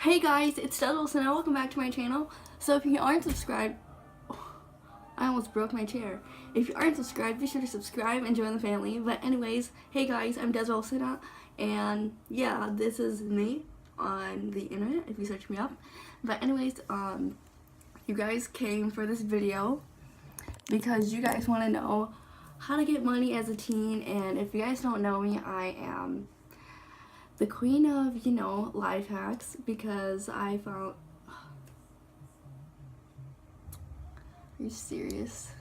Hey guys, it's STALK and welcome back to my channel. So if you aren't subscribed, I almost broke my chair. If you aren't subscribed, be sure to subscribe and join the family. But anyways, hey guys, I'm Desiree, and yeah, this is me on the internet if you search me up. But anyways, you guys came for this video because you guys want to know how to get money as a teen. And if you guys don't know me, I am the queen of, life hacks, because I found... Are you serious?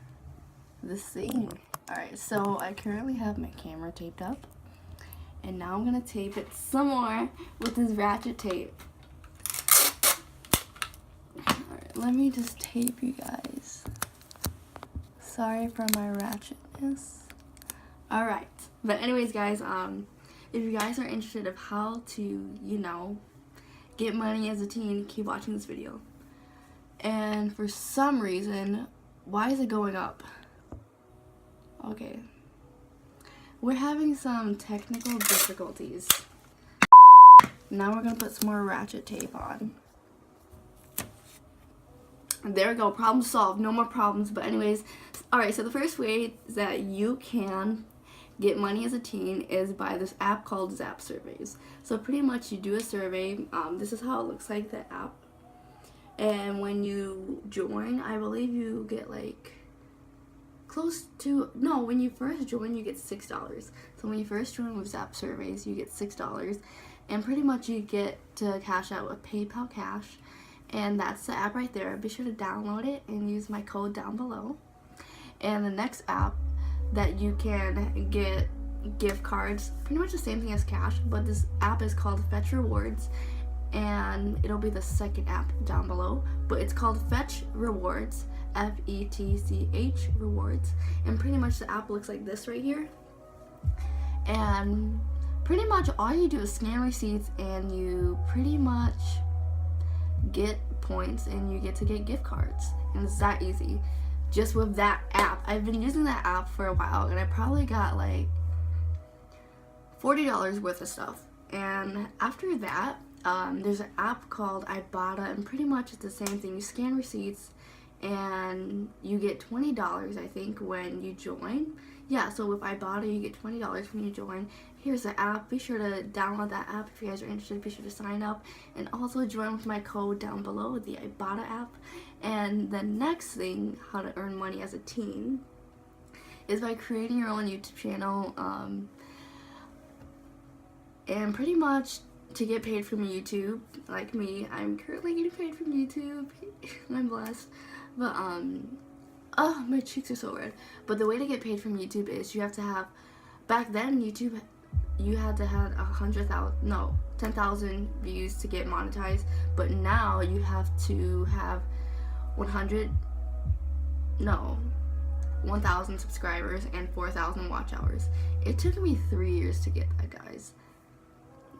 This thing. Alright, so I currently have my camera taped up, and now I'm gonna tape it some more with this ratchet tape. Alright, let me just tape you guys. Sorry for my ratchetness. Alright, but anyways guys, if you guys are interested of how to, get money as a teen, keep watching this video. And for some reason, why is it going up? Okay. We're having some technical difficulties. Now we're gonna put some more ratchet tape on. There we go, problem solved, no more problems. But anyways, alright, so the first way that you can get money as a teen is by this app called Zap Surveys. So pretty much you do a survey. This is how it looks like, the app. And when you join, I believe you get like when you first join you get $6. So when you first join with Zap Surveys you get $6, and pretty much you get to cash out with PayPal Cash. And that's the app right there. Be sure to download it and use my code down below. And the next app that you can get gift cards, pretty much the same thing as cash, but this app is called Fetch Rewards, and it'll be the second app down below, but it's called Fetch Rewards, F-E-T-C-H Rewards. And pretty much the app looks like this right here, and pretty much all you do is scan receipts and you pretty much get points and you get to get gift cards, and it's that easy. Just with that app. I've been using that app for a while, and I probably got like $40 worth of stuff. And after that, there's an app called Ibotta, and pretty much it's the same thing. You scan receipts and you get $20, I think, when you join. Yeah, so with Ibotta you get $20 when you join. Here's the app. Be sure to download that app if you guys are interested. Be sure to sign up and also join with my code down below, the Ibotta app. And the next thing, how to earn money as a teen, is by creating your own YouTube channel, and pretty much to get paid from YouTube. Like me, I'm currently getting paid from YouTube. I'm blessed. But oh, my cheeks are so red. But the way to get paid from YouTube is you have to have, back then YouTube, you had to have 10,000 views to get monetized, but now you have to have 1,000 subscribers and 4,000 watch hours. It took me 3 years to get that, guys,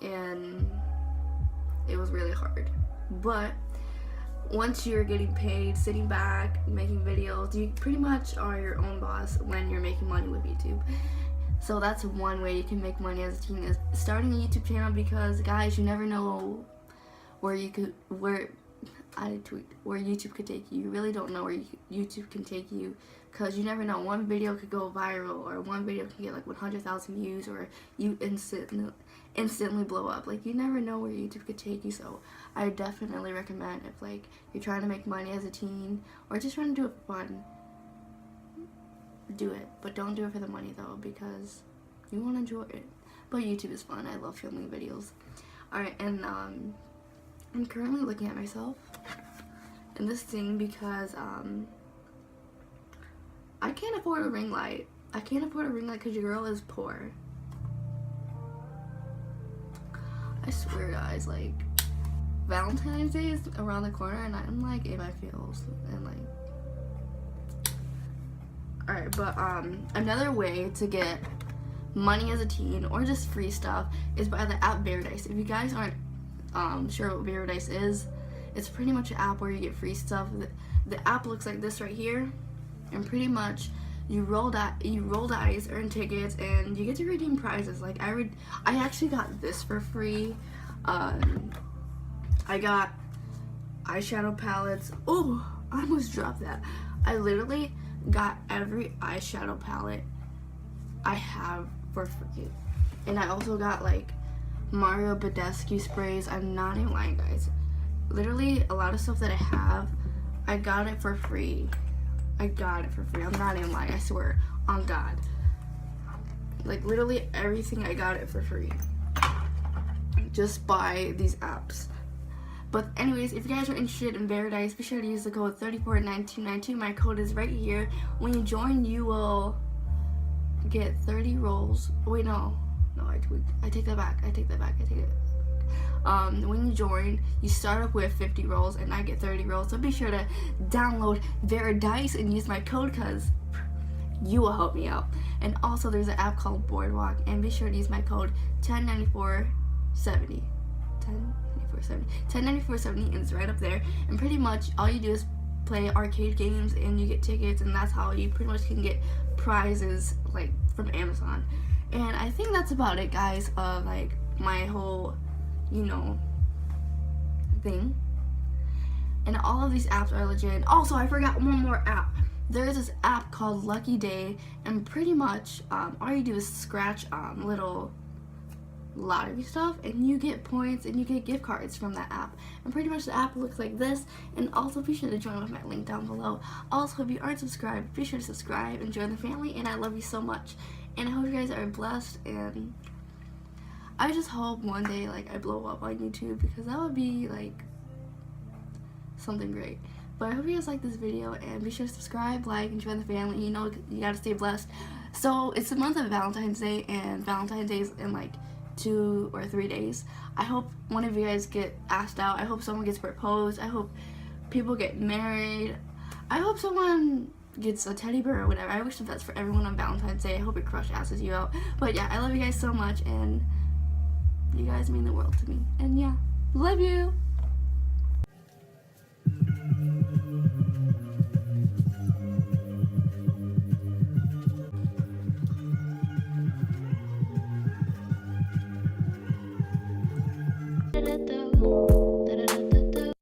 and it was really hard. But once you're getting paid, sitting back, making videos, you pretty much are your own boss when you're making money with YouTube. So that's one way you can make money as a teen, is starting a YouTube channel, because guys, you never know where YouTube could take you. You really don't know where YouTube can take you, because you never know. One video could go viral, or one video can get like 100,000 views, or you instantly blow up. Like, you never know where YouTube could take you. So I definitely recommend, if like you're trying to make money as a teen or just trying to do it for fun, do it. But don't do it for the money though, because you won't enjoy it. But YouTube is fun. I love filming videos. Alright, and I'm currently looking at myself in this thing because I can't afford a ring light. I can't afford a ring light because your girl is poor. I swear, guys, like, Valentine's Day is around the corner, and I'm like in my feels, and like, alright, but another way to get money as a teen, or just free stuff, is by the app VERYDICE. If you guys aren't sure what VERYDICE is, it's pretty much an app where you get free stuff. The app looks like this right here, and pretty much you roll dice, earn tickets, and you get to redeem prizes. Like I actually got this for free. I got eyeshadow palettes. Oh, I almost dropped that. I literally got every eyeshadow palette I have for free. And I also got like Mario Badescu sprays. I'm not even lying, guys. Literally a lot of stuff that I have, I got it for free. I got it for free. I'm not even lying, I swear on God. Like literally everything, I got it for free. Just by these apps. But anyways, if you guys are interested in VERYDICE, be sure to use the code 349292. My code is right here. When you join, you will get 30 rolls. Wait, no, I take that back. When you join, you start up with 50 rolls, and I get 30 rolls. So be sure to download VERYDICE and use my code, because you will help me out. And also, there's an app called BOREDWALK, and be sure to use my code 109470. 109470, and it's right up there. And pretty much all you do is play arcade games, and you get tickets, and that's how you pretty much can get prizes like from Amazon. And I think that's about it, guys, of like my whole, you know, thing. And all of these apps are legit. And also, I forgot one more app. There is this app called Lucky Day, and pretty much all you do is scratch little lottery stuff, and you get points and you get gift cards from that app. And pretty much the app looks like this. And also be sure to join with my link down below. Also, if you aren't subscribed, be sure to subscribe and join the family, and I love you so much. And I hope you guys are blessed, and I just hope one day like I blow up on YouTube, because that would be like something great. But I hope you guys like this video, and be sure to subscribe, like, and join the family. You know, you gotta stay blessed. So it's the month of Valentine's Day, and Valentine's Day is in like 2 or 3 days. I hope one of you guys get asked out. I hope someone gets proposed. I hope people get married. I hope someone gets a teddy bear or whatever. I wish the best for everyone on Valentine's Day. I hope your crush asses you out. But yeah, I love you guys so much, and you guys mean the world to me. And yeah, love you.